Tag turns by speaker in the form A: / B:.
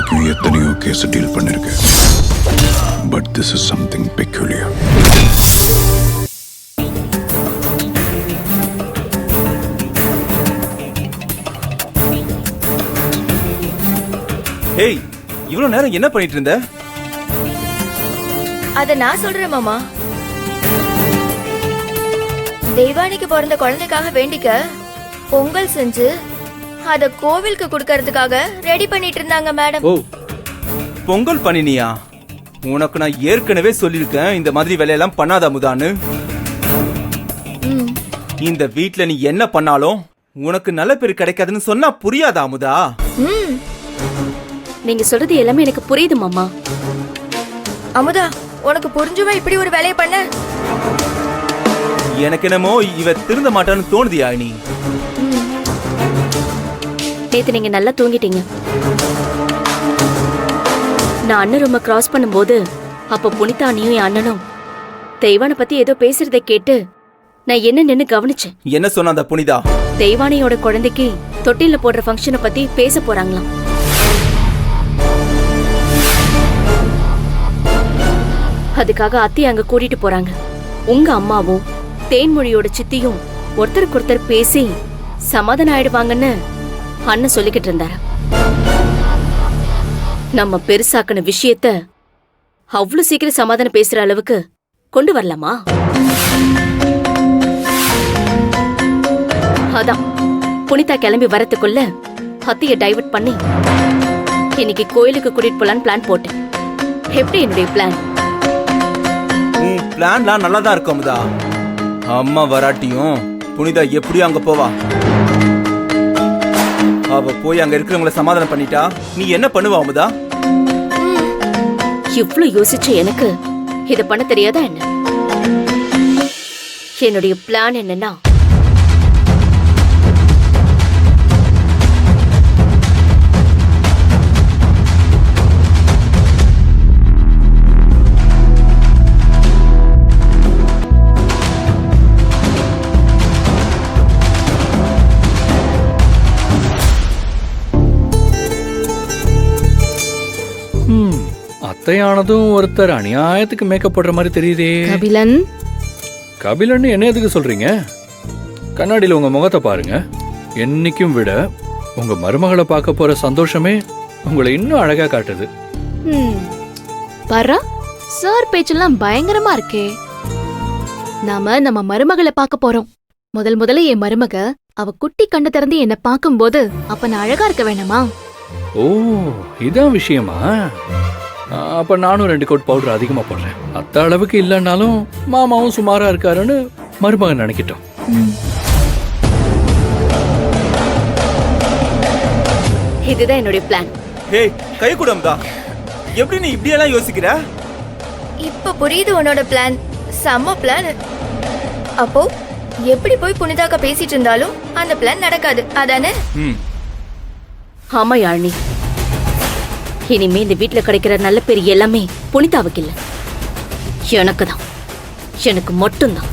A: வரைக்கும் எத்தனையோ case deal பண்ணிருக்கேன். But this is something peculiar.
B: ஏய், இவ்வளவு நேரம் என்ன பண்ணிட்டு இருந்த?
C: அத நான் சொல்றேன் மாமா. தெய்வானிக்கு பிறந்த குழந்தைக்காக வேண்டிக்க பொங்கல் செஞ்சு அத கோவிலுக்கு கொடுக்கறதுக்காக ரெடி பண்ணிட்டு இருந்தாங்க மேடம்.
B: ஓ, பொங்கல் பண்ணினியா? உனக்கு நான் ஏற்கனவே சொல்லிருக்கேன் இந்த மாதிரி வேலையெல்லாம் பண்ணாத அமுதான்னு. இந்த வீட்ல நீ என்ன பண்ணாலும் உனக்கு நல்ல பேர் கிடைக்காதுன்னு சொன்னா புரியாதா அமுதா?
D: நீங்க சொல்றது எல்லாமே எனக்கு புரியுது மாமா.
C: அமுதா, உனக்கு புரிஞ்சுமா இப்படி ஒரு வேலையை பண்ண?
B: எனக்கு என்னமோ இவ திருந்த மாட்டான்னு தோணுதியா நீ?
D: நேத்து நீங்க நல்லா தூங்கிட்டீங்க. நான் அண்ணன் ரூம கிராஸ் பண்ணும்போது அப்ப புனிதானியும் என் அண்ணனும் தெய்வானை பத்தி ஏதோ பேசுறதை கேட்டு நான் என்ன நின்னு கவனிச்சேன்.
B: என்ன சொன்ன அந்த புனிதா?
D: தெய்வானையோட குழந்தைக்கு தொட்டில போடுற ஃபங்க்ஷனை பத்தி பேச போறாங்களாம். அதுக்காக அத்தையை அங்க கூட்டிட்டு போறாங்க. உங்க அம்மாவும் தேன்மொழியோட சித்தியும் ஒருத்தருக்கு ஒருத்தர் பேசி சமாதானம் ஆயிடுவாங்கன்னு அண்ணன் சொல்லிக்கிட்டு இருந்தாரு. நம்ம பெருசாக்கின விஷயத்த அவ்வளவு சீக்கிரம் சமாதானம் பேசுற அளவுக்கு கொண்டு வரலாமா? அதான் புனிதா கிளம்பி வரத்துக்குள்ள அத்தைய டைவர்ட் பண்ணி இன்னைக்கு கோயிலுக்கு கூட்டிட்டு போலான்னு பிளான் போட்டேன். எப்படி என்னுடைய பிளான்?
B: பிளான்லாம் நல்லா தான் இருக்கும் அமுதா. அம்மா வராட்டியும் புனிதா எப்படியும் அங்க போவா. அவ போய் அங்க இருக்கிறவங்கள சமாதானம் பண்ணிட்டா நீ என்ன பண்ணுவா அமுதா?
D: இவ்ளோ யோசிச்சு எனக்கு இத பண்ண தெரியாதா என்ன? என்னுடைய பிளான் என்னன்னா,
E: அத்தையானதும் ஒருத்தர் அநியாயத்துக்கு மேக்கப் போடுற மாதிரி தெரியுதே.
F: கபிலன்,
E: கபிலன் என்ன எதுக்கு சொல்றீங்க? கண்ணாடியில உங்க முகத்தை பாருங்க. என்னைக்கும் விட உங்க மருமகளை பார்க்க போற சந்தோஷமே உங்களை இன்னும் அழகா காட்டுது.
F: பரா சார் பேச்செல்லாம் பயங்கரமா இருக்கே. நம்ம மருமகளை பார்க்க போறோம். முதல்ல என் மருமக அவ குட்டி கண்ணு திறந்து என்ன பார்க்கும்போது அப்ப நான் அழகா இருக்க வேணாமா?
E: ஓ, இதான் விஷயமா? அப்ப நானும் 2 கோட் பவுடர் அதிகமா போடுறேன். அத்த அளவுக்கு இல்லைன்னாலும் மாமாவும் சுமாரா இருக்காருன்னு மருமகன் நினைக்கிட்டோம்.
D: இதுதான் என்னுடைய பிளான்.
B: ஏய், கை கொடு அமுதா. எப்படி நீ இப்படி எல்லாம் யோசிக்கிற?
C: இப்ப புரியுது உன்னோட பிளான். செம்ம பிளான். அப்போ எப்படி போய் புனிதாக்க பேசிட்டு இருந்தாலும் அந்த பிளான் நடக்காது, அதானே?
D: ஆமா யாழினி, இனிமே இந்த வீட்டுல கிடைக்கிற நல்ல பேர் எல்லாமே புனிதாவுக்கு இல்ல, எனக்கு தான். எனக்கு மட்டும்தான்.